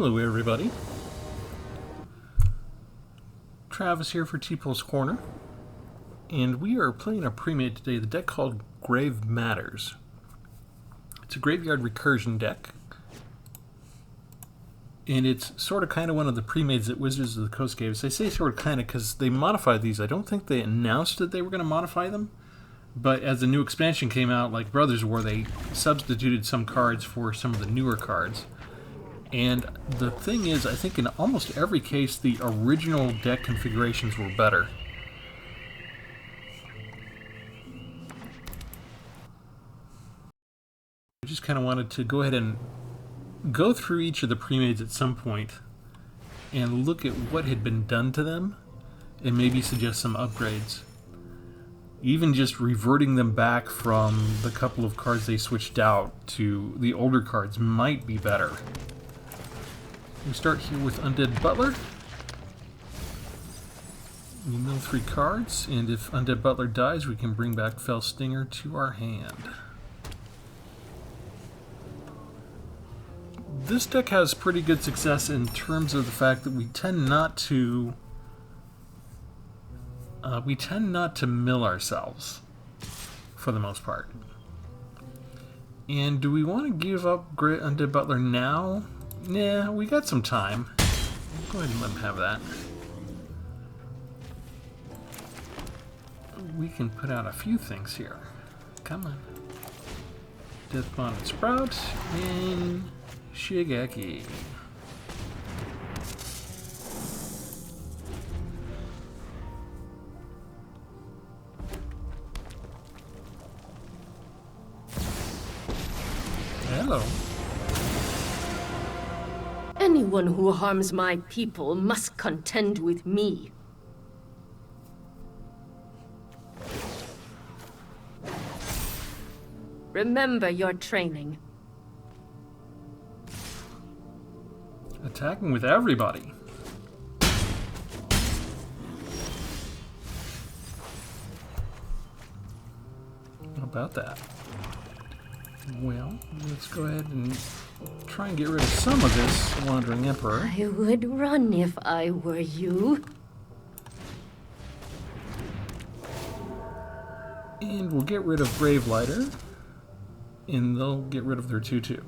Hello everybody. Travis here for Tpull's Corner. And we are playing a premade today, the deck called Grave Matters. It's a graveyard recursion deck. And it's sort of kind of one of the premades that Wizards of the Coast gave us. I say sort of kind of because they modified these. I don't think they announced that they were going to modify them. But as the new expansion came out, like Brothers War, they substituted some cards for some of the newer cards. And the thing is, I think in almost every case, the original deck configurations were better. I just kind of wanted to go ahead and go through each of the premades at some point and look at what had been done to them and maybe suggest some upgrades. Even just reverting them back from the couple of cards they switched out to the older cards might be better. We start here with Undead Butler. We mill 3 cards, and if Undead Butler dies, we can bring back Fell Stinger to our hand. This deck has pretty good success in terms of the fact that we tend not to mill ourselves for the most part. And do we want to give up Undead Butler now? Nah, we got some time. Go ahead and let him have that. We can put out a few things here. Come on. Death Bonded Sprout and Shigeki. Hello. Anyone who harms my people must contend with me. Remember your training. Attacking with everybody. How about that? Well, let's go ahead and try and get rid of some of this Wandering Emperor. I would run if I were you. And we'll get rid of Gravelighter. And they'll get rid of their 2/2.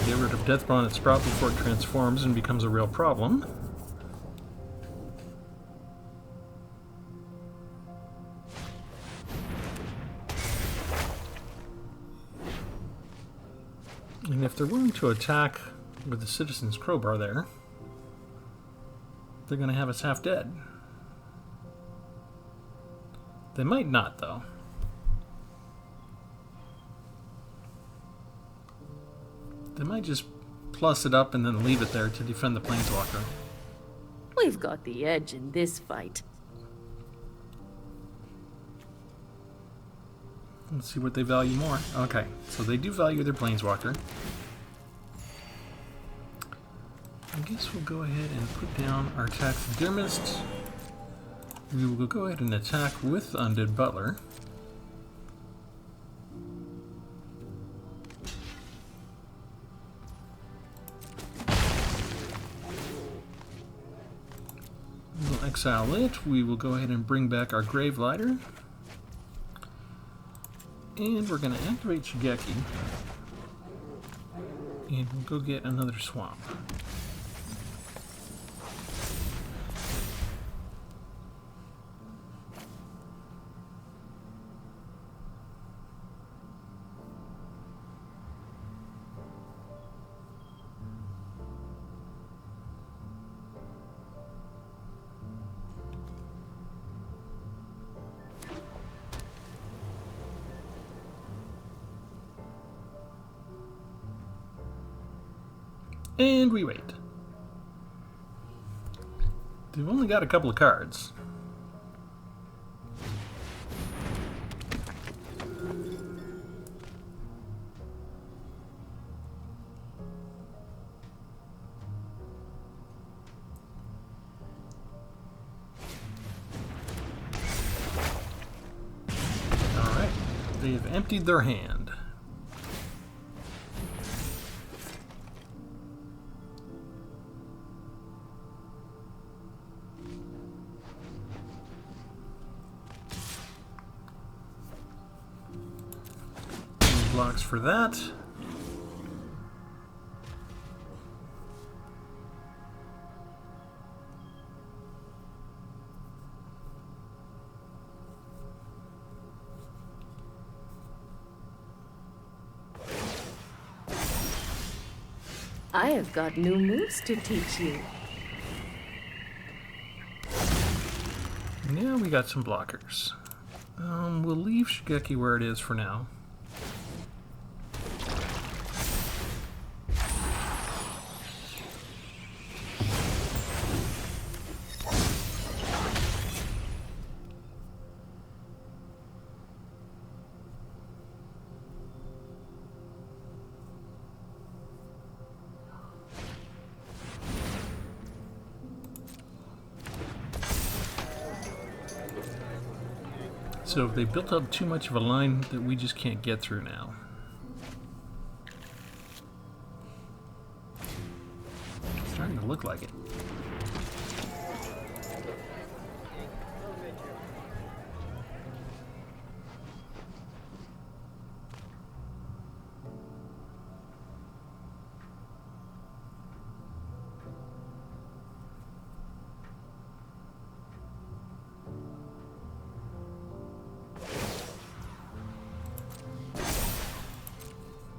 Get rid of Deathbond and Sprout before it transforms and becomes a real problem. And if they're willing to attack with the Citizen's Crowbar there, they're going to have us half dead. They might not, though. They might just plus it up and then leave it there to defend the Planeswalker. We've got the edge in this fight. Let's see what they value more. Okay, so they do value their Planeswalker. I guess we'll go ahead and put down our Taxidermist. We will go ahead and attack with Undead Butler. We'll exile it. We will go ahead and bring back our Gravelighter. And we're going to activate Shigeki. And we'll go get another swamp. And we wait. They've only got a couple of cards. They have emptied their hand. Blocks for that. I have got new moves to teach you. Yeah, we got some blockers. We'll leave Shigeki where it is for now. So they built up too much of a line that we just can't get through now. It's starting to look like it.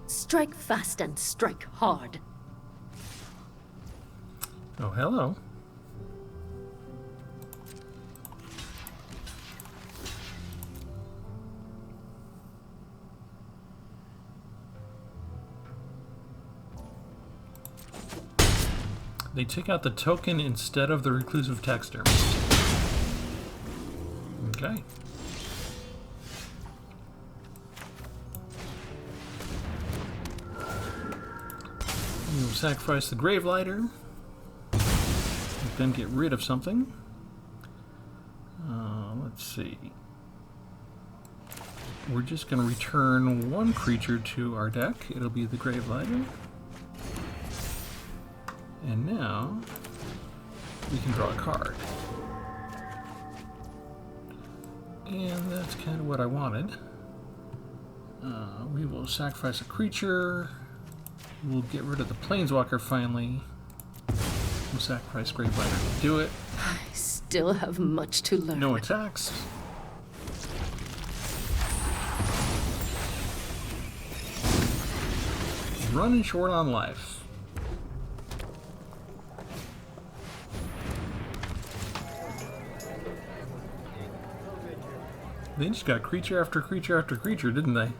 Strike fast and strike hard. Oh, hello. They took out the token instead of the reclusive taxidermist. Okay. We'll sacrifice the grave lighter. Then get rid of something. Let's see. We're just going to return one creature to our deck. It'll be the grave lighter. And now we can draw a card. And that's kind of what I wanted. We will sacrifice a creature. We'll get rid of the planeswalker finally. We'll sacrifice grave lighter to do it. I still have much to learn. No attacks. Running short on life. They just got creature after creature after creature, didn't they?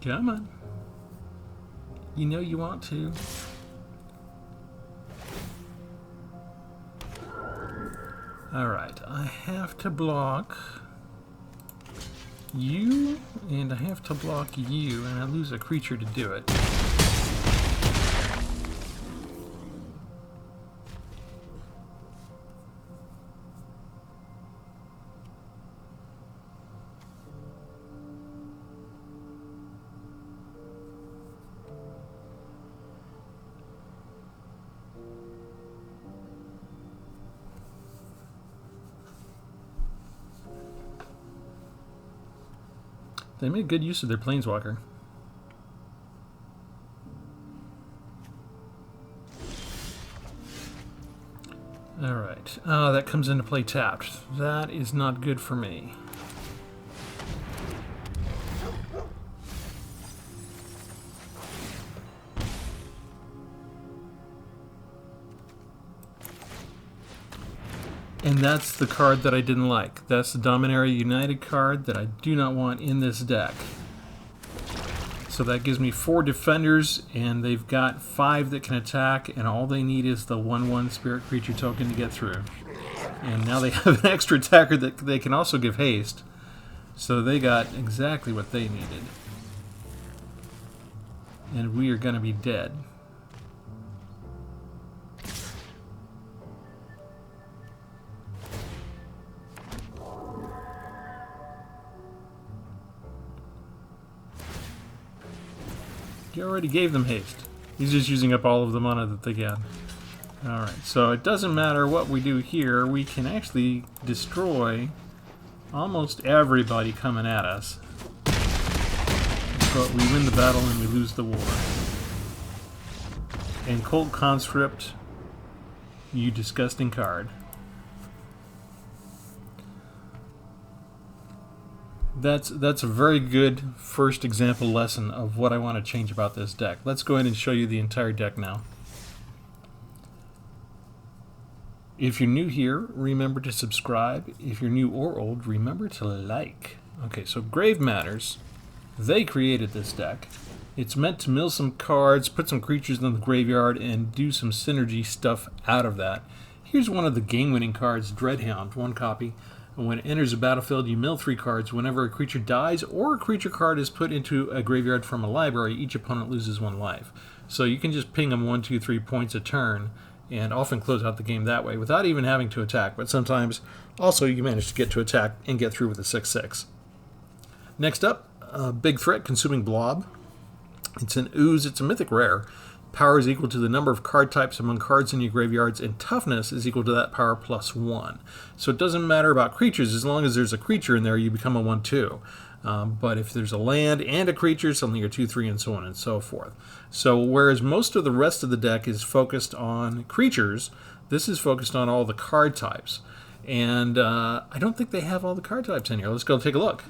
Come on. You know you want to. Alright, I have to block you, and I have to block you, and I lose a creature to do it. They made good use of their planeswalker. Alright. That comes into play tapped. That is not good for me. And that's the card that I didn't like. That's the Dominaria United card that I do not want in this deck. So that gives me 4 defenders, and they've got 5 that can attack, and all they need is the 1/1 spirit creature token to get through. And now they have an extra attacker that they can also give haste. So they got exactly what they needed. And we are going to be dead. You already gave them haste. He's just using up all of the mana that they get. Alright, so it doesn't matter what we do here. We can actually destroy almost everybody coming at us. But we win the battle and we lose the war. And Cold Conscript, you disgusting card. That's a very good first example lesson of what I want to change about this deck. Let's go ahead and show you the entire deck now. If you're new here, remember to subscribe. If you're new or old, remember to like. Okay, so Grave Matters. They created this deck. It's meant to mill some cards, put some creatures in the graveyard, and do some synergy stuff out of that. Here's one of the game-winning cards, Dreadhound, 1 copy. When it enters a battlefield, you mill 3 cards. Whenever a creature dies or a creature card is put into a graveyard from a library, each opponent loses 1 life. So you can just ping them 1, 2, 3 points a turn, and often close out the game that way without even having to attack. But sometimes also you manage to get to attack and get through with a 6/6. Next up, Big Threat, Consuming Blob. It's an ooze. It's a mythic rare. Power is equal to the number of card types among cards in your graveyards, and toughness is equal to that power plus 1. So it doesn't matter about creatures. As long as there's a creature in there, you become a 1/2. But if there's a land and a creature, suddenly you're 2/3, and so on and so forth. So whereas most of the rest of the deck is focused on creatures, this is focused on all the card types. And I don't think they have all the card types in here. Let's go take a look.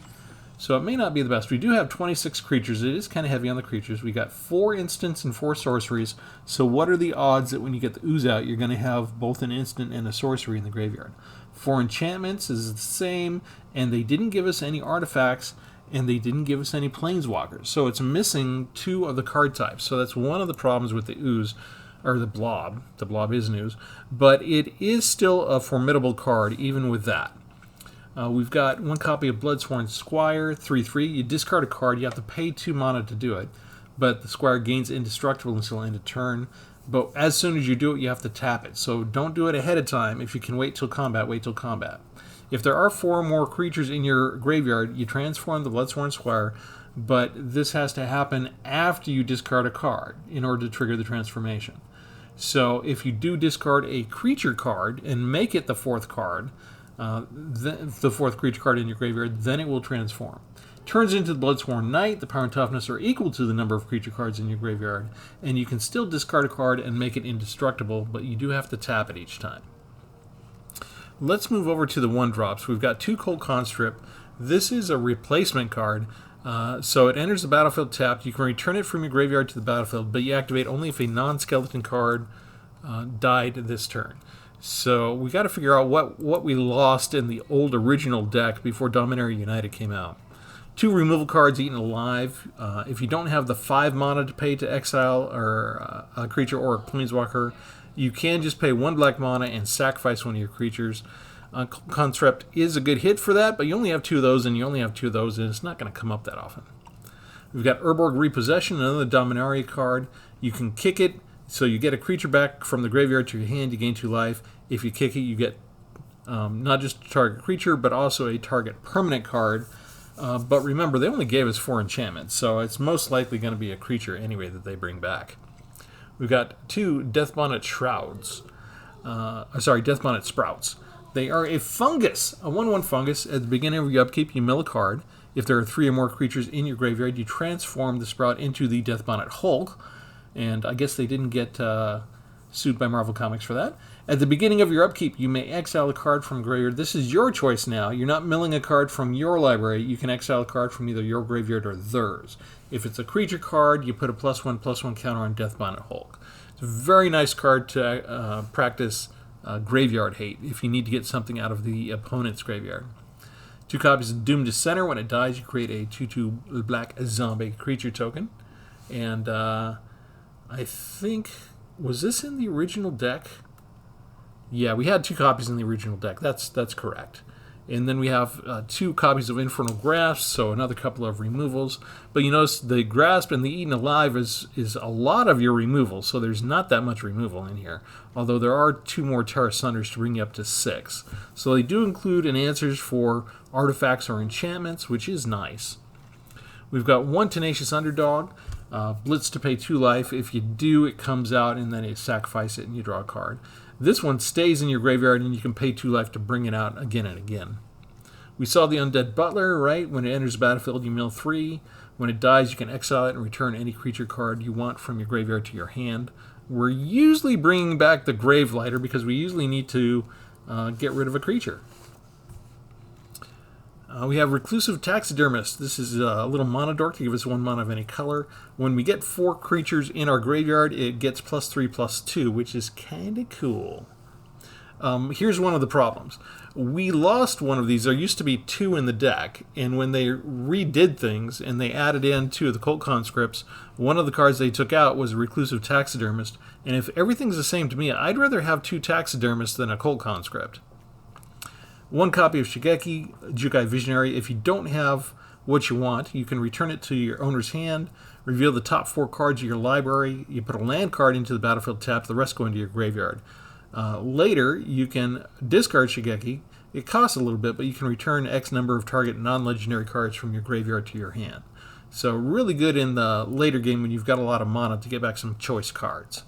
So it may not be the best. We do have 26 creatures. It is kind of heavy on the creatures. We got 4 instants and 4 sorceries. So what are the odds that when you get the ooze out, you're going to have both an instant and a sorcery in the graveyard? 4 enchantments is the same, and they didn't give us any artifacts, and they didn't give us any planeswalkers. So it's missing 2 of the card types. So that's one of the problems with the ooze, or the blob. The blob is an ooze. But it is still a formidable card, even with that. We've got 1 copy of Bloodsworn Squire, 3/3. You discard a card, you have to pay 2 mana to do it, but the Squire gains indestructible until end of turn. But as soon as you do it, you have to tap it. So don't do it ahead of time. If you can wait till combat, wait till combat. If there are 4 more creatures in your graveyard, you transform the Bloodsworn Squire, but this has to happen after you discard a card in order to trigger the transformation. So if you do discard a creature card and make it the 4th card, the 4th creature card in your graveyard, then it will transform. Turns into the Bloodsworn Knight. The power and toughness are equal to the number of creature cards in your graveyard, and you can still discard a card and make it indestructible, but you do have to tap it each time. Let's move over to the 1-drops. We've got 2 Cold Conscript. This is a replacement card, so it enters the battlefield tapped. You can return it from your graveyard to the battlefield, but you activate only if a non-skeleton card died this turn. So we got to figure out what we lost in the old original deck before Dominaria United came out. 2 removal cards, Eaten Alive. If you don't have the 5 mana to pay to exile or a creature or a planeswalker, you can just pay 1 black mana and sacrifice one of your creatures. Conscript is a good hit for that, but you only have 2 of those, and it's not going to come up that often. We've got Urborg Repossession, another Dominaria card. You can kick it, so you get a creature back from the graveyard to your hand, you gain 2 life. If you kick it, you get not just a target creature, but also a target permanent card. But remember, they only gave us 4 enchantments, so it's most likely going to be a creature anyway that they bring back. We've got 2 Deathbonnet Shrouds. Deathbonnet Sprouts. They are a fungus, a 1/1 fungus. At the beginning of your upkeep, you mill a card. If there are 3 or more creatures in your graveyard, you transform the Sprout into the Deathbonnet Hulk. And I guess they didn't get sued by Marvel Comics for that. At the beginning of your upkeep, you may exile a card from graveyard. This is your choice now. You're not milling a card from your library. You can exile a card from either your graveyard or theirs. If it's a creature card, you put a +1/+1 counter on Deathbonnet Hulk. It's a very nice card to practice graveyard hate if you need to get something out of the opponent's graveyard. 2 copies of Doom to Center. When it dies, you create a 2/2 black zombie creature token. And I think, was this in the original deck? Yeah, we had 2 copies in the original deck. That's correct. And then we have 2 copies of Infernal Grasp, so another couple of removals. But you notice the Grasp and the Eaten Alive is a lot of your removal, so there's not that much removal in here. Although there are 2 more Terra Sunders to bring you up to 6. So they do include an answers for artifacts or enchantments, which is nice. We've got 1 Tenacious Underdog, Blitz to pay 2 life. If you do, it comes out and then you sacrifice it and you draw a card. This one stays in your graveyard and you can pay 2 life to bring it out again and again. We saw the Undead Butler, right? When it enters the battlefield, you mill 3. When it dies, you can exile it and return any creature card you want from your graveyard to your hand. We're usually bringing back the Gravelighter because we usually need to get rid of a creature. We have Reclusive Taxidermist. This is a little mana dork to give us 1 mana of any color. When we get 4 creatures in our graveyard, it gets +3/+2, which is kind of cool. Here's one of the problems. We lost one of these. There used to be 2 in the deck, and when they redid things and they added in 2 of the Cult Conscripts, one of the cards they took out was a Reclusive Taxidermist, and if everything's the same to me, I'd rather have 2 Taxidermists than a Cult Conscript. 1 copy of Shigeki, Jukai Visionary. If you don't have what you want, you can return it to your owner's hand, reveal the top 4 cards of your library, you put a land card into the battlefield tap, the rest go into your graveyard. Later, you can discard Shigeki. It costs a little bit, but you can return X number of target non-legendary cards from your graveyard to your hand. So really good in the later game when you've got a lot of mana to get back some choice cards.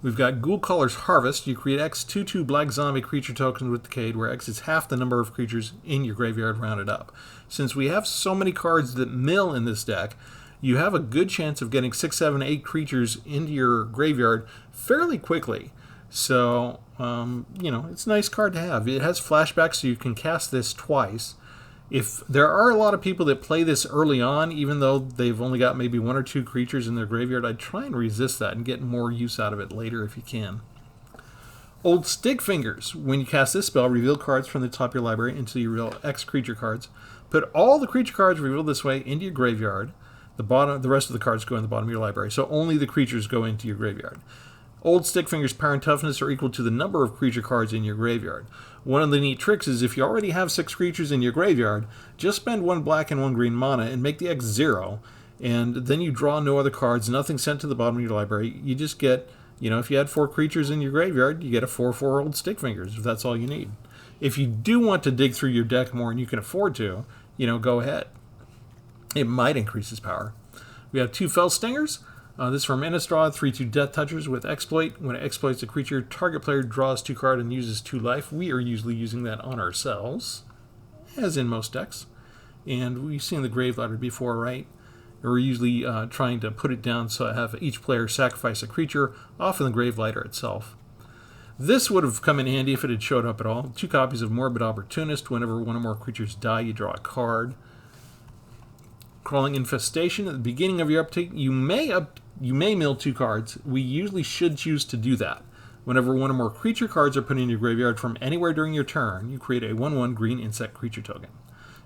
We've got Ghoulcaller's Harvest. You create X 2/2 black zombie creature tokens with Decade, where X is half the number of creatures in your graveyard rounded up. Since we have so many cards that mill in this deck, you have a good chance of getting 6, 7, 8 creatures into your graveyard fairly quickly. So, it's a nice card to have. It has flashback, so you can cast this twice. If there are a lot of people that play this early on, even though they've only got maybe 1 or 2 creatures in their graveyard, I'd try and resist that and get more use out of it later if you can. Old Stick Fingers. When you cast this spell, reveal cards from the top of your library until you reveal X creature cards. Put all the creature cards revealed this way into your graveyard. The rest of the cards go in the bottom of your library, so only the creatures go into your graveyard. Old Stick Fingers' power and toughness are equal to the number of creature cards in your graveyard. One of the neat tricks is if you already have 6 creatures in your graveyard, just spend 1 black and 1 green mana and make the X 0, and then you draw no other cards, nothing sent to the bottom of your library. You just get, if you had 4 creatures in your graveyard, you get a 4/4 Old Stick Fingers, if that's all you need. If you do want to dig through your deck more and you can afford to, go ahead. It might increase its power. We have 2 Fell Stingers. This is from Innistrad, 3/2 Death Touchers with Exploit. When it exploits a creature, target player draws 2 cards and uses 2 life. We are usually using that on ourselves, as in most decks. And we've seen the Gravelighter before, right? We're usually trying to put it down so I have each player sacrifice a creature, often the Gravelighter itself. This would have come in handy if it had showed up at all. 2 copies of Morbid Opportunist. Whenever 1 or more creatures die, you draw a card. Crawling Infestation. At the beginning of your uptake, you may mill 2 cards. We usually should choose to do that. Whenever 1 or more creature cards are put in your graveyard from anywhere during your turn, you create a 1/1 green insect creature token.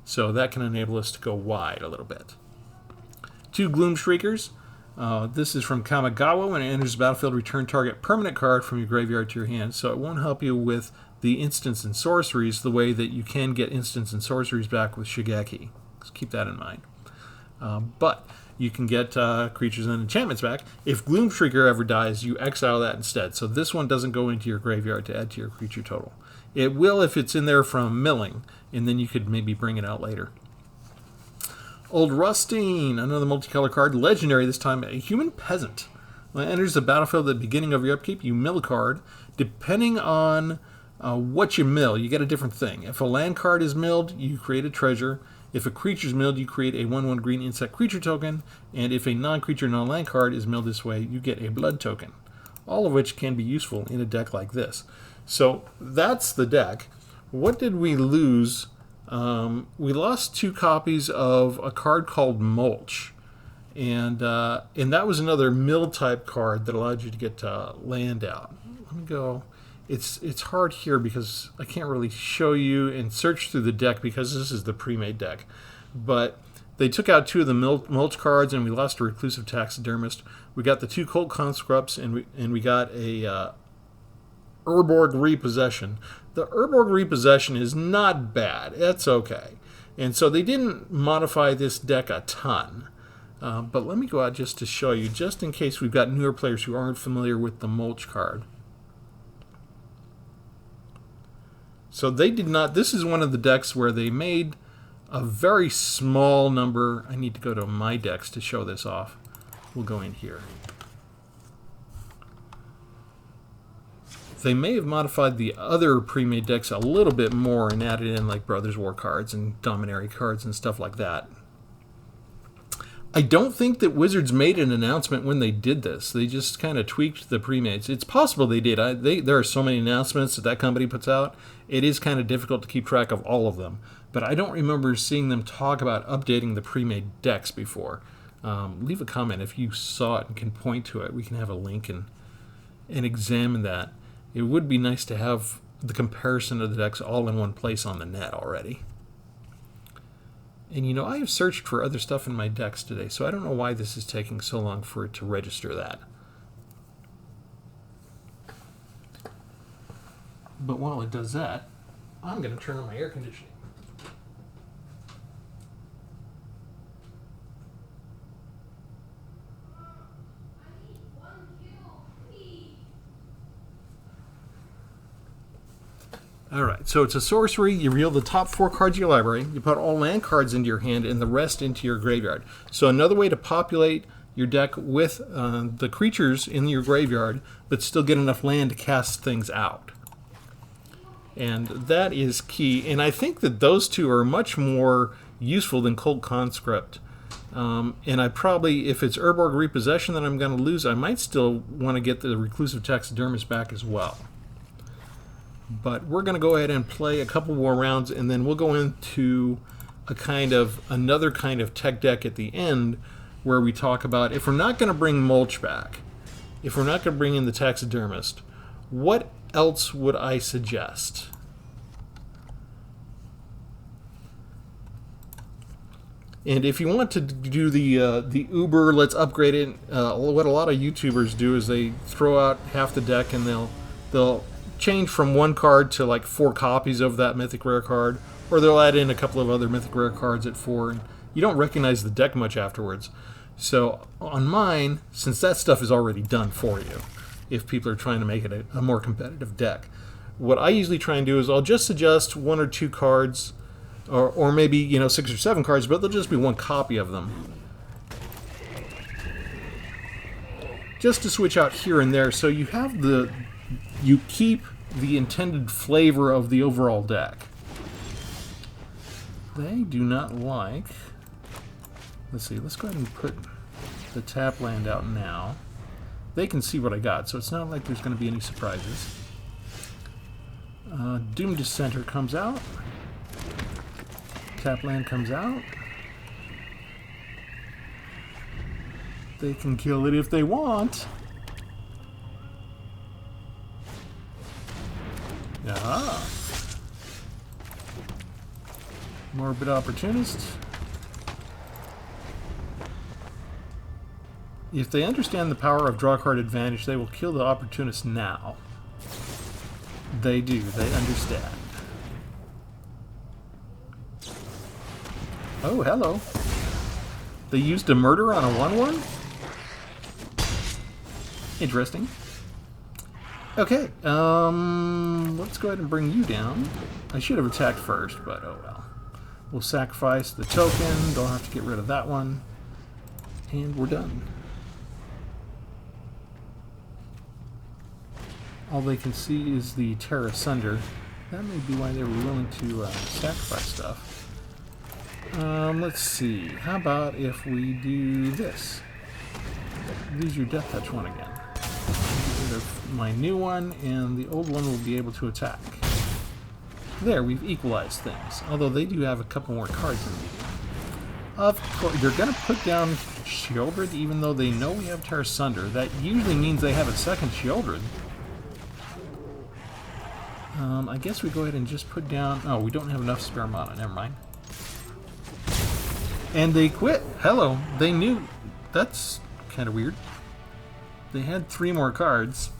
So that can enable us to go wide a little bit. 2 Gloom Shriekers. This is from Kamigawa. When it enters the battlefield, return target permanent card from your graveyard to your hand. So it won't help you with the instants and sorceries the way that you can get instants and sorceries back with Shigeki. So keep that in mind. But you can get creatures and enchantments back. If Gloom Shrieker ever dies, you exile that instead. So this one doesn't go into your graveyard to add to your creature total. It will if it's in there from milling, and then you could maybe bring it out later. Old Rustine, another multicolor card, legendary this time, a Human Peasant. When it enters the battlefield at the beginning of your upkeep, you mill a card. Depending on what you mill, you get a different thing. If a land card is milled, you create a treasure. If a creature is milled, you create a 1/1 green insect creature token. And if a non-creature, non-land card is milled this way, you get a blood token. All of which can be useful in a deck like this. So that's the deck. What did we lose? We lost 2 copies of a card called Mulch. And that was another mill type card that allowed you to get land out. Let me go. It's hard here because I can't really show you and search through the deck because this is the pre-made deck. But they took out 2 of the Mulch cards and we lost a Reclusive Taxidermist. We got the 2 Cult Conscripts and we got a Urborg Repossession. The Urborg Repossession is not bad. It's okay. And so they didn't modify this deck a ton. But let me go out just to show you, just in case we've got newer players who aren't familiar with the Mulch card. So they did not, this is one of the decks where they made a very small number. I need to go to my decks to show this off. We'll go in here. They may have modified the other pre-made decks a little bit more and added in like Brothers War cards and Dominaria cards and stuff like that. I don't think that Wizards made an announcement when they did this. They just kind of tweaked the pre-mades. It's possible they did. There are so many announcements that company puts out. It is kind of difficult to keep track of all of them. But I don't remember seeing them talk about updating the pre-made decks before. Leave a comment if you saw it and can point to it. We can have a link and examine that. It would be nice to have the comparison of the decks all in one place on the net already. And you know, I have searched for other stuff in my decks today, so I don't know why this is taking so long for it to register that. But while it does that, I'm going to turn on my air conditioning. Alright, so it's a sorcery. You reveal the top 4 cards of your library. You put all land cards into your hand and the rest into your graveyard. So another way to populate your deck with the creatures in your graveyard, but still get enough land to cast things out. And that is key. And I think that those two are much more useful than Cold Conscript. And I probably, if it's Urborg Repossession that I'm going to lose, I might still want to get the Reclusive Taxidermist back as well. But we're going to go ahead and play a couple more rounds, and then we'll go into another kind of tech deck at the end, where we talk about, if we're not going to bring Mulch back, if we're not going to bring in the Taxidermist, what else would I suggest? And if you want to do the Uber, let's upgrade it. What a lot of YouTubers do is they throw out half the deck and they'll change from 1 card to like 4 copies of that mythic rare card, or they'll add in a couple of other mythic rare cards at 4, and you don't recognize the deck much afterwards. So on mine, since that stuff is already done for you, if people are trying to make it a more competitive deck, what I usually try and do is I'll just suggest 1 or 2 cards, or maybe 6 or 7 cards, but there'll just be 1 copy of them, just to switch out here and there, so you have you keep the intended flavor of the overall deck. They do not like... Let's see, let's go ahead and put the tap land out now. They can see what I got, so it's not like there's going to be any surprises. Doom Dissenter comes out. Tap land comes out. They can kill it if they want. Ah. Morbid Opportunist. If they understand the power of draw card advantage, they will kill the Opportunist now. They do. They understand. Oh, hello. They used a murder on a 1/1? Interesting. Okay, let's go ahead and bring you down. I should have attacked first, but oh well. We'll sacrifice the token, don't have to get rid of that one, and we're done. All they can see is the Terra Sunder. That may be why they were willing to sacrifice stuff. Let's see, how about if we do this? Lose your Death Touch one again. Get rid of my new one, and the old one will be able to attack. There, we've equalized things. Although they do have a couple more cards in the game. Of course, they're going to put down Shieldred, even though they know we have Terra Sunder. That usually means they have a second Shieldred. I guess we go ahead and just put down... Oh, we don't have enough spare mana. Never mind. And they quit. Hello. They knew. That's kind of weird. They had 3 more cards.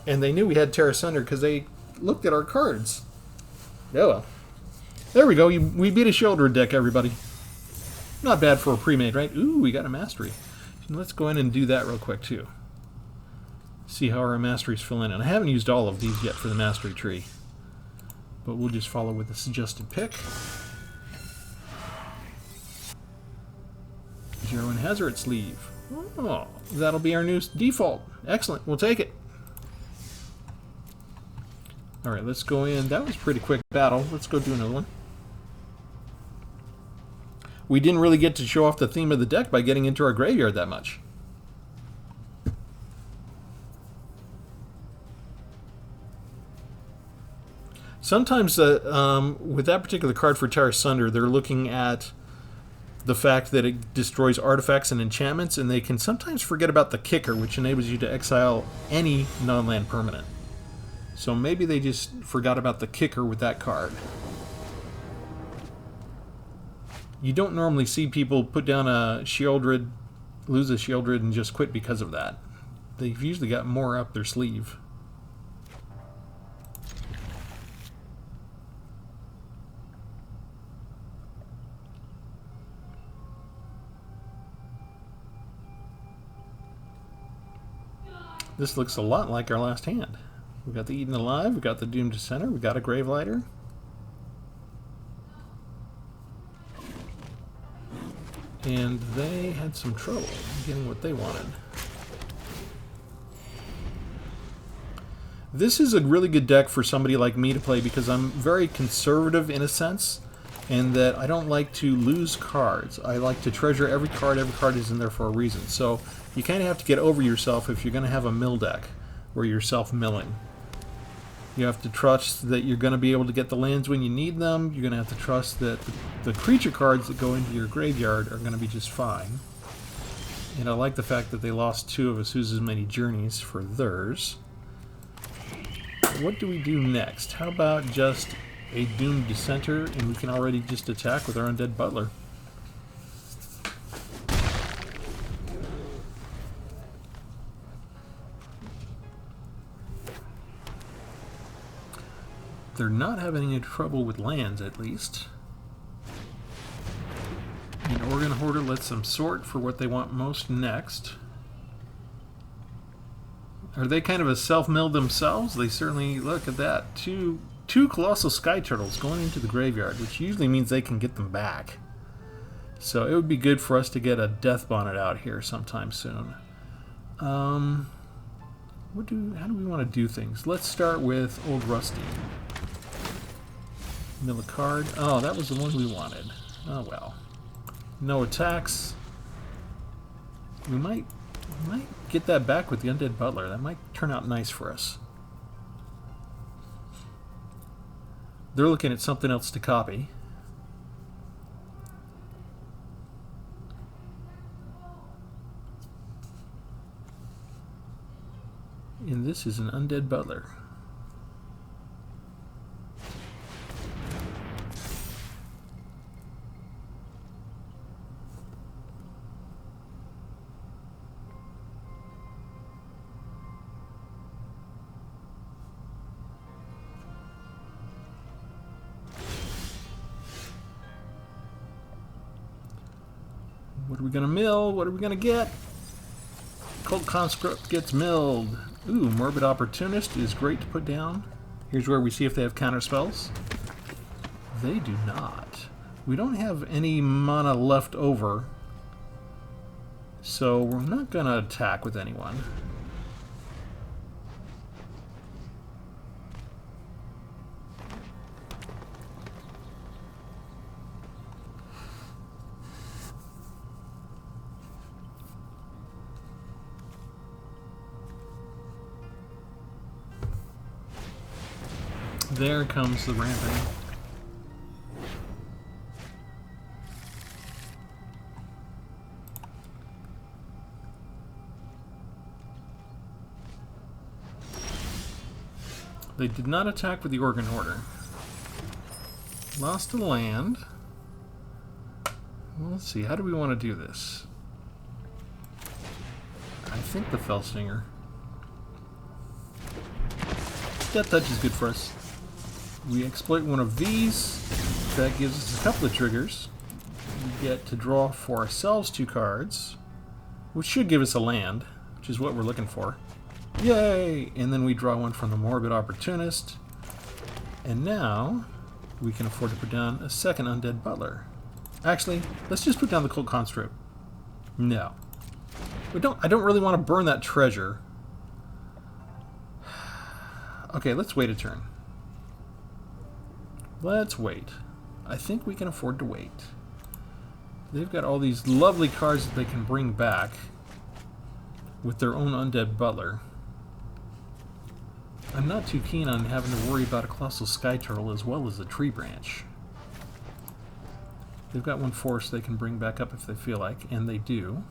And they knew we had Terra Sunder because they looked at our cards. Oh well. There we go. We beat a Sheoldred deck, everybody. Not bad for a pre-made, right? Ooh, we got a mastery. Let's go in and do that real quick, too. See how our masteries fill in. And I haven't used all of these yet for the mastery tree. But we'll just follow with the suggested pick. Jarwin Hazard sleeve. Oh, that'll be our new default. Excellent. We'll take it. Alright, let's go in. That was a pretty quick battle. Let's go do another one. We didn't really get to show off the theme of the deck by getting into our graveyard that much. Sometimes with that particular card for Terra Sunder, they're looking at the fact that it destroys artifacts and enchantments, and they can sometimes forget about the kicker, which enables you to exile any non-land permanent. So maybe they just forgot about the kicker with that card. You don't normally see people put down a Sheoldred, lose a Sheoldred, and just quit because of that. They've usually got more up their sleeve. This looks a lot like our last hand. We've got the Eaten Alive, we've got the Doomed Dissenter, we've got a Gravelighter. And they had some trouble getting what they wanted. This is a really good deck for somebody like me to play because I'm very conservative in a sense, and that I don't like to lose cards. I like to treasure every card. Every card is in there for a reason. So you kind of have to get over yourself if you're going to have a mill deck where you're self-milling. You have to trust that you're going to be able to get the lands when you need them. You're going to have to trust that the creature cards that go into your graveyard are going to be just fine. And I like the fact that they lost 2 of Azusa's Many Journeys for theirs. What do we do next? How about just a Doomed Dissenter, and we can already just attack with our Undead Butler. They're not having any trouble with lands, at least. And Organ Hoarder lets them sort for what they want most next. Are they kind of a self-mill themselves? They certainly, look at that. Two Colossal Sky Turtles going into the graveyard, which usually means they can get them back. So it would be good for us to get a Death Bonnet out here sometime soon. How do we want to do things? Let's start with Old Rusty. Mill a card. Oh, that was the one we wanted. Oh well. No attacks. We might get that back with the Undead Butler. That might turn out nice for us. They're looking at something else to copy. And this is an Undead Butler. What are we going to mill? What are we going to get? Cult Conscript gets milled. Ooh, Morbid Opportunist is great to put down. Here's where we see if they have counter spells. They do not. We don't have any mana left over, so we're not going to attack with anyone. There comes the ramping. They did not attack with the Organ Hoarder. Lost a land. Well, let's see, how do we want to do this? I think the Fellstinger. Death Touch is good for us. We exploit one of these. That gives us a couple of triggers. We get to draw for ourselves 2 cards, which should give us a land, which is what we're looking for. Yay! And then we draw one from the Morbid Opportunist. And now we can afford to put down a second Undead Butler. Actually, let's just put down the Cult Conscript. No. I don't really want to burn that treasure. Okay, let's wait a turn. Let's wait. I think we can afford to wait. They've got all these lovely cards that they can bring back with their own Undead Butler. I'm not too keen on having to worry about a Colossal Sky Turtle as well as a Tree Branch. They've got one force they can bring back up if they feel like, and they do.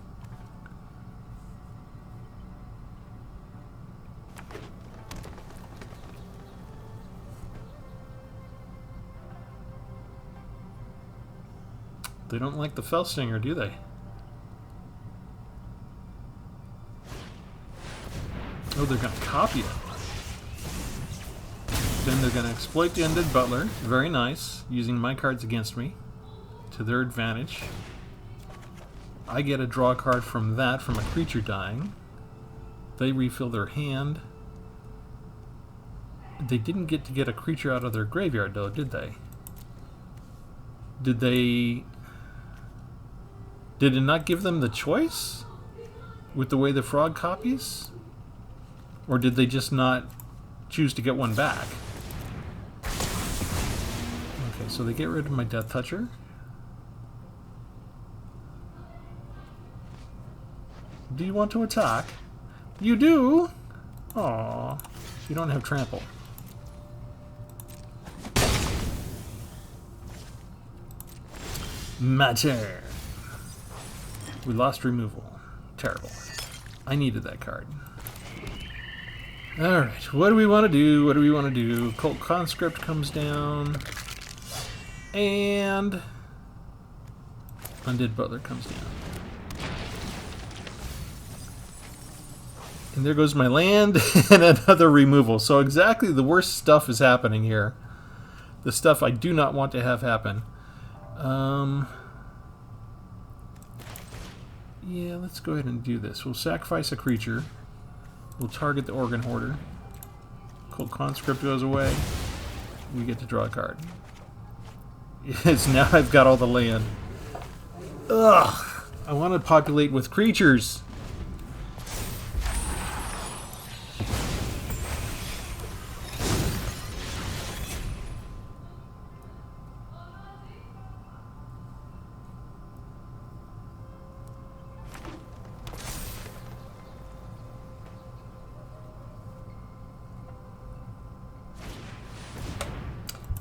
They don't like the Felstinger, do they? Oh, they're going to copy it. Then they're going to exploit the Undead Butler. Very nice. Using my cards against me to their advantage. I get a draw card from that, from a creature dying. They refill their hand. They didn't get to get a creature out of their graveyard, though, did they? Did it not give them the choice with the way the frog copies? Or did they just not choose to get one back? Okay, so they get rid of my Death Toucher. Do you want to attack? You do? Aww. You don't have trample. Matter. We lost removal. Terrible. I needed that card. Alright, what do we want to do? What do we want to do? Cult Conscript comes down. And Undead Butler comes down. And there goes my land and another removal. So exactly the worst stuff is happening here. The stuff I do not want to have happen. Yeah, let's go ahead and do this. We'll sacrifice a creature. We'll target the Organ Hoarder. Cult Conscript goes away. We get to draw a card. Yes, now I've got all the land. Ugh! I want to populate with creatures.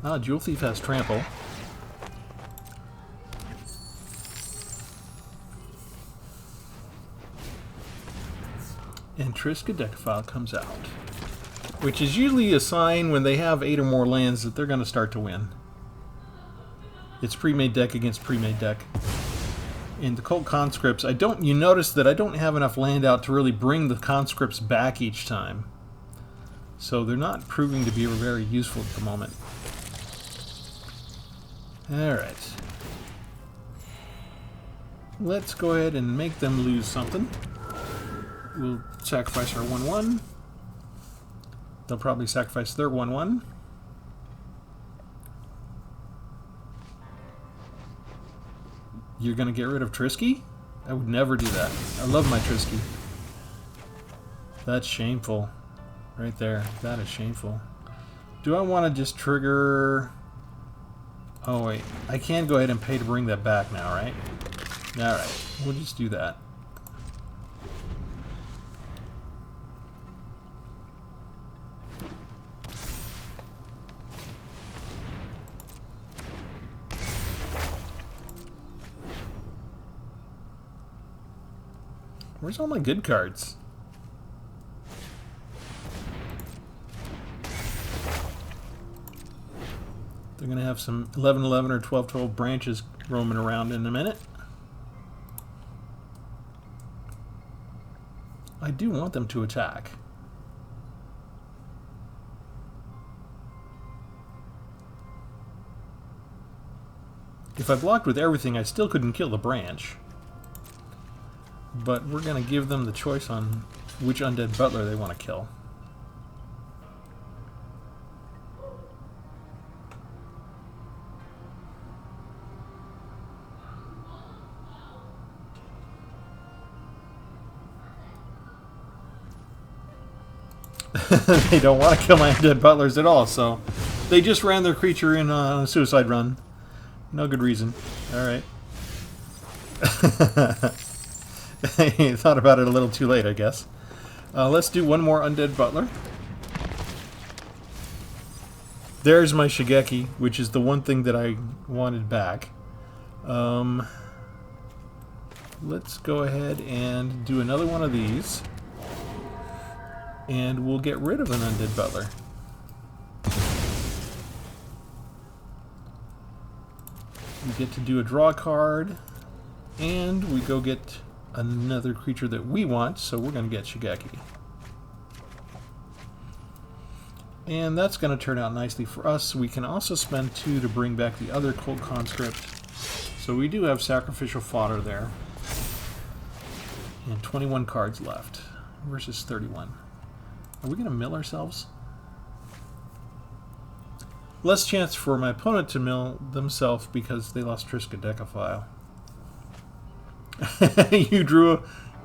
Ah, Jewel Thief has trample. And Triska Deckaphile comes out. Which is usually a sign when they have 8 or more lands that they're going to start to win. It's pre-made deck against pre-made deck. In the Cult Conscripts, you notice that I don't have enough land out to really bring the conscripts back each time. So they're not proving to be very useful at the moment. Alright. Let's go ahead and make them lose something. We'll sacrifice our 1/1. They'll probably sacrifice their 1/1. You're gonna get rid of Trisky? I would never do that. I love my Trisky. That's shameful. Right there. That is shameful. Do I want to just trigger... Oh wait, I can go ahead and pay to bring that back now, right? Alright, we'll just do that. Where's all my good cards? They're going to have some 11-11 or 12-12 branches roaming around in a minute. I do want them to attack. If I blocked with everything, I still couldn't kill the branch. But we're going to give them the choice on which undead butler they want to kill. They don't want to kill my undead butlers at all, so they just ran their creature in on a suicide run. No good reason. Alright. Thought about it a little too late, I guess. Let's do one more undead butler. There's my Shigeki, which is the one thing that I wanted back. Let's go ahead and do another one of these. And we'll get rid of an undead butler. We get to do a draw card. And we go get another creature that we want, so we're going to get Shigeki. And that's going to turn out nicely for us. We can also spend 2 to bring back the other Cult Conscript. So we do have sacrificial fodder there. And 21 cards left versus 31. Are we going to mill ourselves? Less chance for my opponent to mill themselves because they lost Triska Decaphile.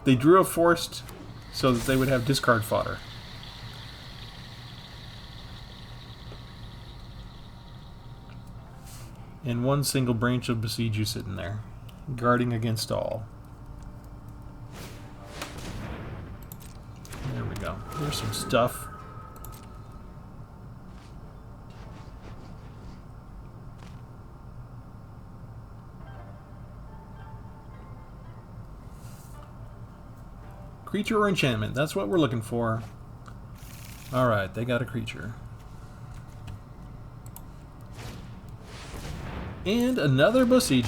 They drew a forced so that they would have discard fodder. And one single branch of Besiege you sitting there, guarding against all. There we go. Here's some stuff. Creature or enchantment, that's what we're looking for. Alright, they got a creature. And another Besiege.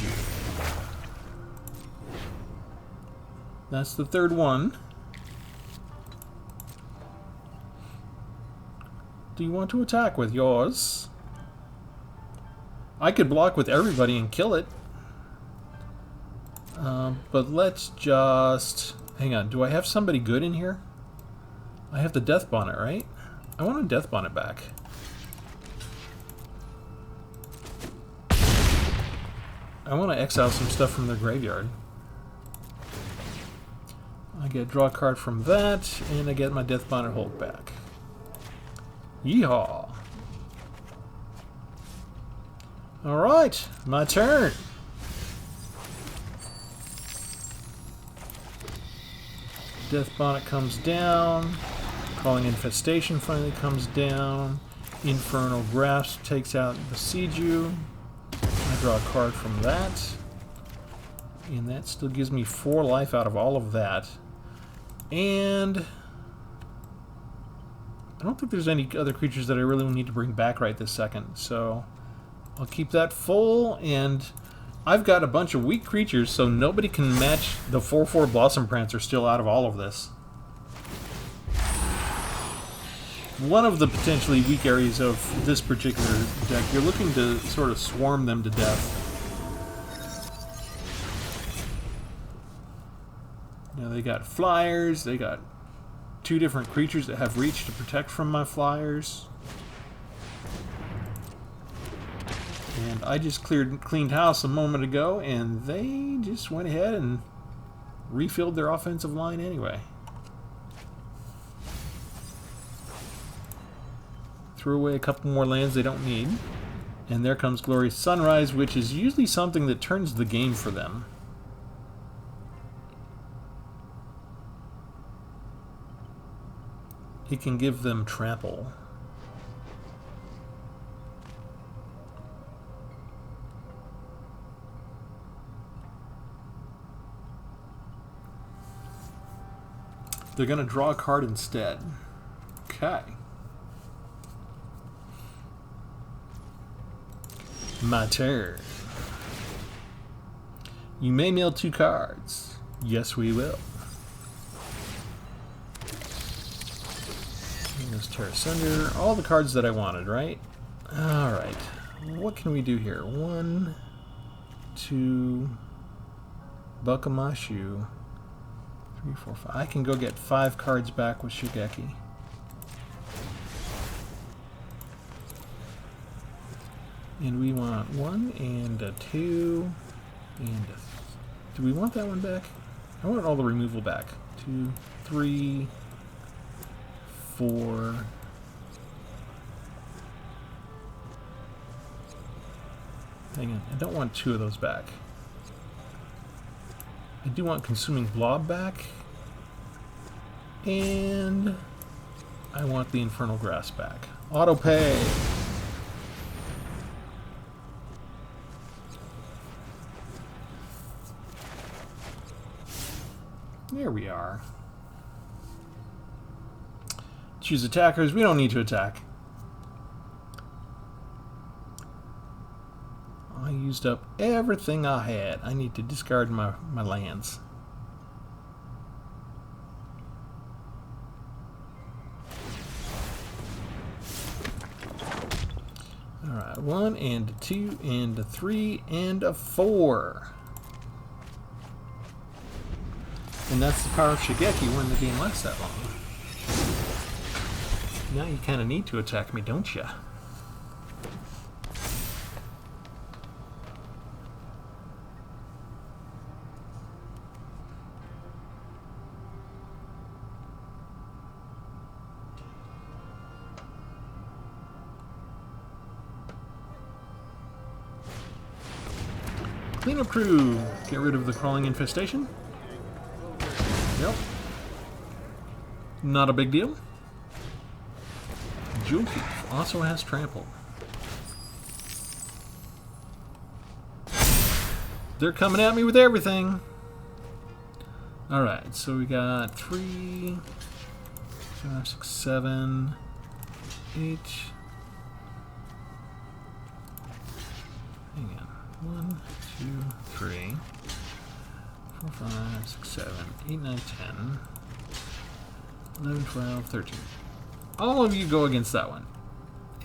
That's the third one. Do you want to attack with yours? I could block with everybody and kill it. But let's just... Hang on, do I have somebody good in here? I have the Death Bonnet, right? I want a Death Bonnet back. I want to exile some stuff from their graveyard. I get draw a card from that, and I get my Death Bonnet hold back. Yeehaw! Alright, my turn! Death Bonnet comes down. Calling Infestation finally comes down. Infernal Grasp takes out Besiege you. I draw a card from that. And that still gives me 4 life out of all of that. And I don't think there's any other creatures that I really need to bring back right this second. So I'll keep that full, and I've got a bunch of weak creatures, so nobody can match the 4/4 Blossom Prancer still out of all of this. One of the potentially weak areas of this particular deck, you're looking to sort of swarm them to death. Now they got flyers, they got 2 different creatures that have reach to protect from my flyers. And I just cleaned house a moment ago, and they just went ahead and refilled their offensive line anyway. Threw away a couple more lands they don't need. And there comes Glorious Sunrise, which is usually something that turns the game for them. It can give them trample. They're going to draw a card instead. Okay. My turn. You may mail 2 cards. Yes, we will. Let's tear asunder. All the cards that I wanted, right? Alright. What can we do here? 1, to buckle my shoe. 3, 4, 5. I can go get 5 cards back with Shigeki. And we want 1 and a 2 and a do we want that one back? I want all the removal back. 2, 3, 4. Hang on, I don't want 2 of those back. I do want Consuming Blob back. And I want the Infernal Grass back. Auto pay! There we are. Choose attackers. We don't need to attack. I used up everything I had. I need to discard my lands. Alright, 1 and a 2 and a 3 and a 4. And that's the power of Shigeki when the game lasts that long. Now you kind of need to attack me, don't ya? Cleanup crew! Get rid of the crawling infestation. Yep. Not a big deal. Jewel Thief also has trample. They're coming at me with everything. Alright, so we got 3, 5, 6, 7, 8. Hang on. 1, 2, 3, 4, 5, 6, 7, 8, 9, 10, 11, 12, 13. All of you go against that one.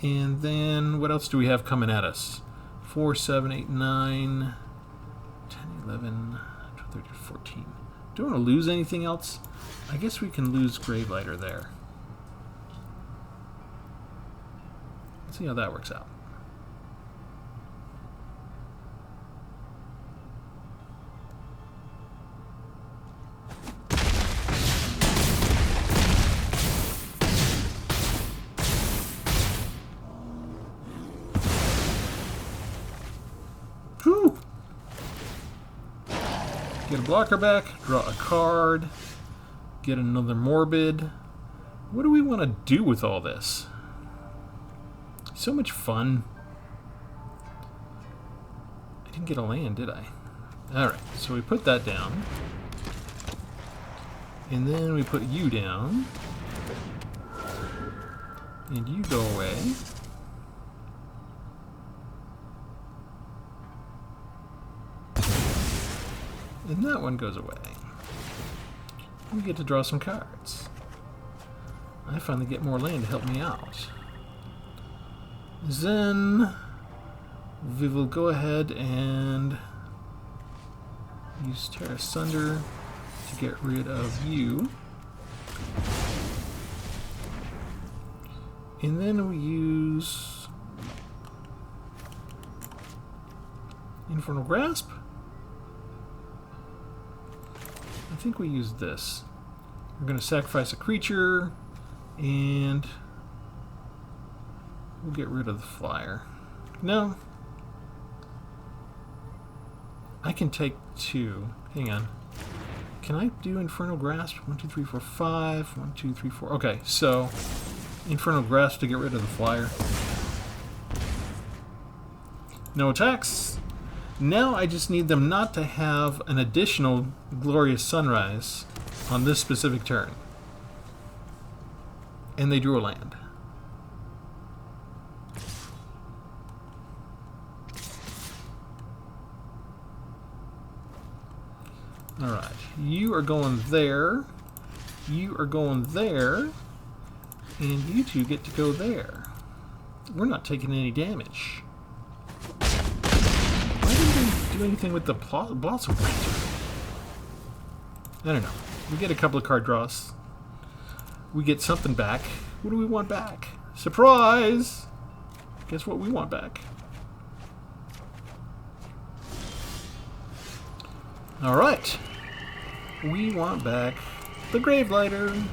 And then what else do we have coming at us? 4, 7, 8, 9, 10, 11, 12, 13, 14. Do we want to lose anything else? I guess we can lose Gravelighter there. Let's see how that works out. Whew. Get a blocker back, draw a card, get another Morbid. What do we want to do with all this? So much fun. I didn't get a land, did I? Alright, so we put that down. And then we put you down. And you go away. And that one goes away. We get to draw some cards. I finally get more land to help me out. Then we will go ahead and use Tear Asunder to get rid of you. And then we use Infernal Grasp. I think we use this. We're going to sacrifice a creature, and we'll get rid of the flyer. No. I can take 2. Hang on. Can I do Infernal Grasp? 1, 2, 3, 4, 5. 1, 2, 3, 4. Okay, so Infernal Grasp to get rid of the flyer. No attacks. Now I just need them not to have an additional Glorious Sunrise on this specific turn. And they drew a land. Alright, you are going there. You are going there. And you two get to go there. We're not taking any damage. Why didn't they do do anything with the blossom plant. I don't know. We get a couple of card draws. We get something back. What do we want back? Surprise! Guess what we want back? Alright. We want back the Gravelighter.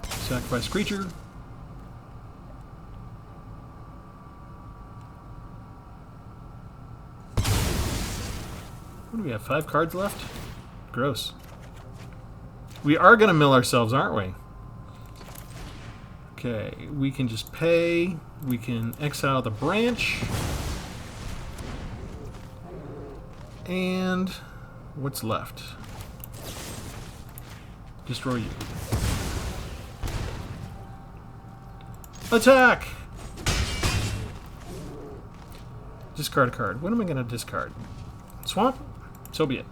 Sacrifice creature. What do we have? 5 cards left? Gross. We are going to mill ourselves, aren't we? Okay, we can just pay. We can exile the branch. And what's left? Destroy you. Attack! Discard a card. What am I going to discard? Swamp? So be it.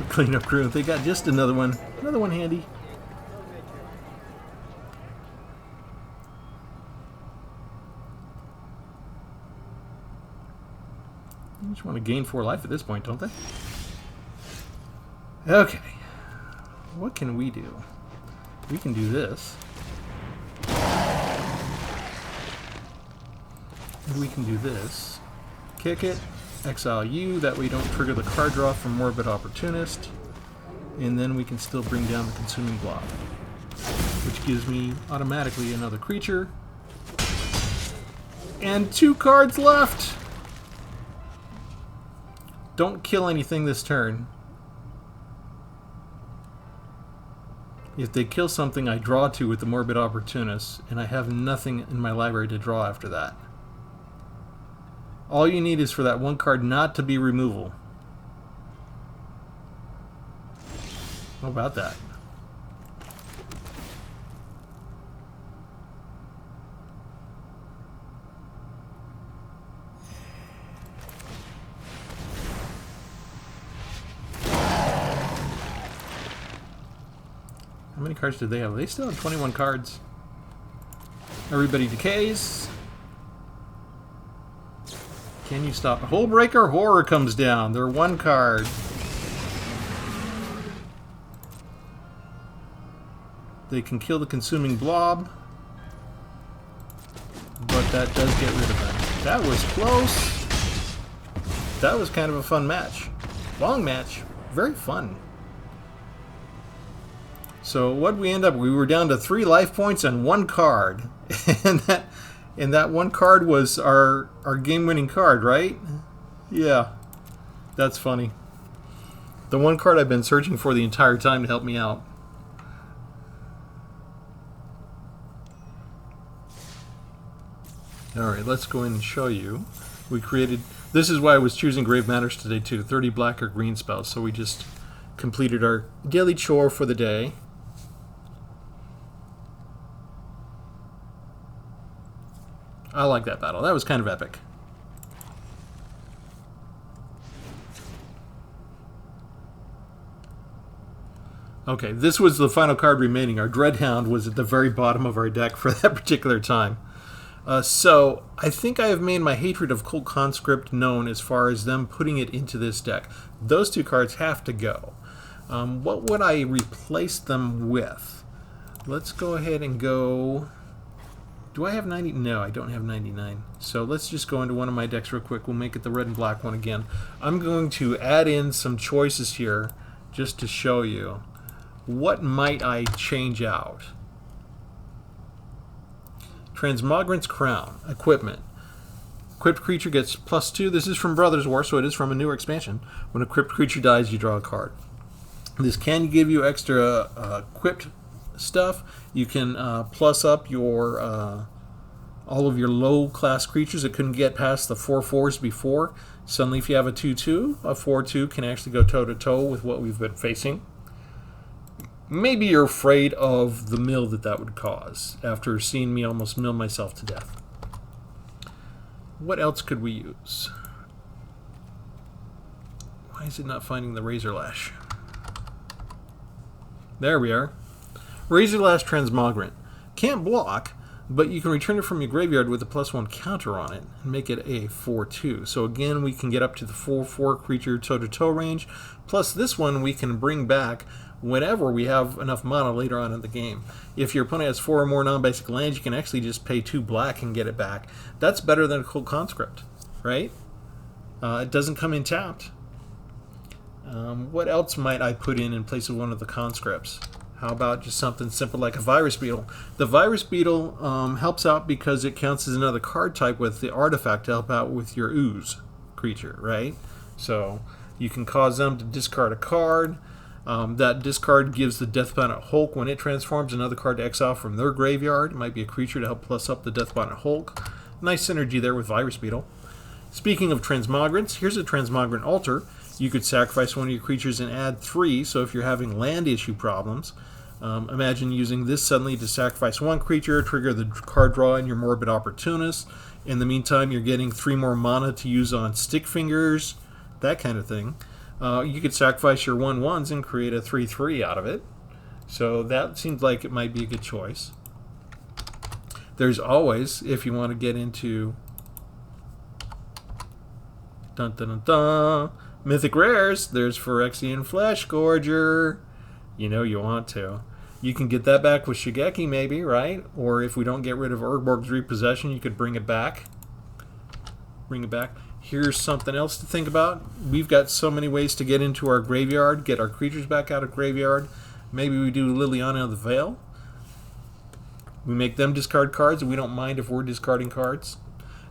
Cleanup crew. They got just another one. Another one handy. They just want to gain 4 life at this point, don't they? Okay. What can we do? We can do this. We can do this. Kick it. Exile you. That way you don't trigger the card draw from Morbid Opportunist. And then we can still bring down the Consuming Blob. Which gives me automatically another creature. And 2 cards left! Don't kill anything this turn. If they kill something, I draw 2 with the Morbid Opportunist, and I have nothing in my library to draw after that. All you need is for that 1 card not to be removal. How about that? How many cards did they have? They still have 21 cards. Everybody decays. Can you stop? Hullbreaker Horror comes down. They're 1 card. They can kill the Consuming Blob. But that does get rid of them. That was close. That was kind of a fun match. Long match. Very fun. So what did we end up? We were down to 3 life points and 1 card. And that 1 card was our game-winning card, right? Yeah. That's funny. The 1 card I've been searching for the entire time to help me out. Alright, let's go in and show you. We created... This is why I was choosing Grave Matters today, too. 30 black or green spells. So we just completed our daily chore for the day. I like that battle. That was kind of epic. Okay, this was the final card remaining. Our Dreadhound was at the very bottom of our deck for that particular time. So, I think I have made my hatred of Cult Conscript known as far as them putting it into this deck. Those 2 cards have to go. What would I replace them with? Let's go ahead and go... Do I have 90? No, I don't have 99. So let's just go into one of my decks real quick. We'll make it the red and black one again. I'm going to add in some choices here just to show you. What might I change out? Transmogrant's Crown. Equipment. Equipped creature gets +2. This is from Brothers War, so it is from a newer expansion. When an equipped creature dies, you draw a card. This can give you extra equipped stuff. You can plus up your all of your low class creatures that couldn't get past the 4/4s before. Suddenly, if you have a 2/2, a 4/2 can actually go toe to toe with what we've been facing. Maybe you're afraid of the mill that would cause after seeing me almost mill myself to death. What else could we use? Why is it not finding the razorlash? There we are. Razorlash Transmogrant. Can't block, but you can return it from your graveyard with a +1 counter on it and make it a 4/2. So again, we can get up to the 4/4 creature toe-to-toe range. Plus this one we can bring back whenever we have enough mana later on in the game. If your opponent has 4 or more non-basic lands, you can actually just pay 2 black and get it back. That's better than a Cult Conscript, right? It doesn't come in tapped. What else might I put in place of one of the conscripts? How about just something simple like a Virus Beetle? The Virus Beetle helps out because it counts as another card type with the artifact to help out with your ooze creature, right? So you can cause them to discard a card. That discard gives the Death Bonnet Hulk, when it transforms, another card to exile from their graveyard. It might be a creature to help plus up the Death Bonnet Hulk. Nice synergy there with Virus Beetle. Speaking of transmogrants, here's a transmogrant altar. You could sacrifice one of your creatures and add 3, so if you're having land issue problems, imagine using this suddenly to sacrifice 1 creature, trigger the card draw in your Morbid Opportunist. In the meantime, you're getting 3 more mana to use on stick fingers, that kind of thing. You could sacrifice your 1/1s and create a 3/3 out of it. So that seems like it might be a good choice. There's always, if you want to get into dun dun dun dun, Mythic Rares, there's Phyrexian Fleshgorger. You know you want to. You can get that back with Shigeki maybe, right? Or if we don't get rid of Urborg's Repossession, you could bring it back. Bring it back. Here's something else to think about. We've got so many ways to get into our graveyard, get our creatures back out of graveyard. Maybe we do Liliana of the Veil. We make them discard cards, and we don't mind if we're discarding cards.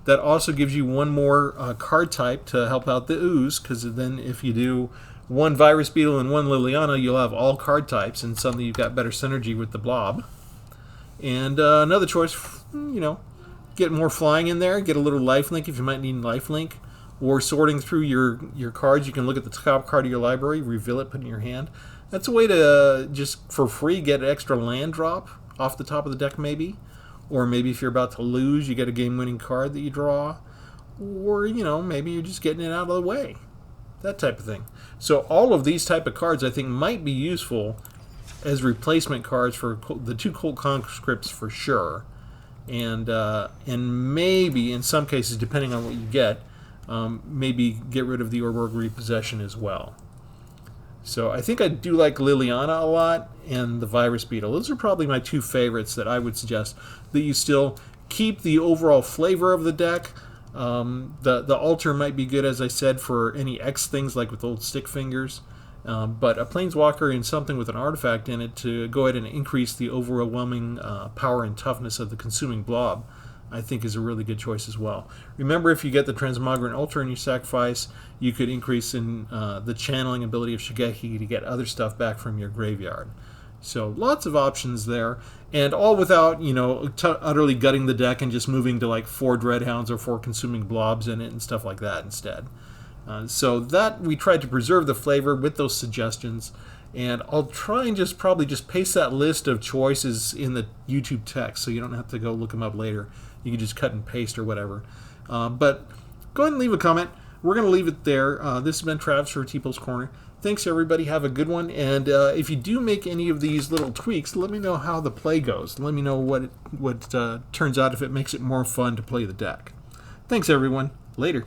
That also gives you 1 more card type to help out the ooze, because then if you do 1 Virus Beetle and 1 Liliana, you'll have all card types, and suddenly you've got better synergy with the blob. And another choice, you know, get more flying in there, get a little lifelink if you might need lifelink, or sorting through your cards, you can look at the top card of your library, reveal it, put it in your hand. That's a way to just for free get an extra land drop off the top of the deck maybe. Or maybe if you're about to lose, you get a game-winning card that you draw. Or, you know, maybe you're just getting it out of the way. That type of thing. So all of these type of cards I think might be useful as replacement cards for the 2 Cult Conscripts for sure. And maybe, in some cases, depending on what you get, maybe get rid of the Urborg Repossession as well. So I think I do like Liliana a lot and the Virus Beetle. Those are probably my 2 favorites that I would suggest that you still keep the overall flavor of the deck. The altar might be good, as I said, for any X things like with old stick fingers. But a Planeswalker and something with an artifact in it to go ahead and increase the overwhelming power and toughness of the consuming blob, I think is a really good choice as well. Remember, if you get the Transmogrant Altar and you sacrifice, you could increase in the channeling ability of Shigeki to get other stuff back from your graveyard. So lots of options there, and all without, you know, utterly gutting the deck and just moving to like 4 Dreadhounds or 4 consuming blobs in it and stuff like that instead. So that we tried to preserve the flavor with those suggestions, and I'll try and probably just paste that list of choices in the YouTube text so you don't have to go look them up later. You can just cut and paste or whatever. But go ahead and leave a comment. We're going to leave it there. This has been Travis for Tpull's Corner. Thanks, everybody. Have a good one. And if you do make any of these little tweaks, let me know how the play goes. Let me know what turns out, if it makes it more fun to play the deck. Thanks, everyone. Later.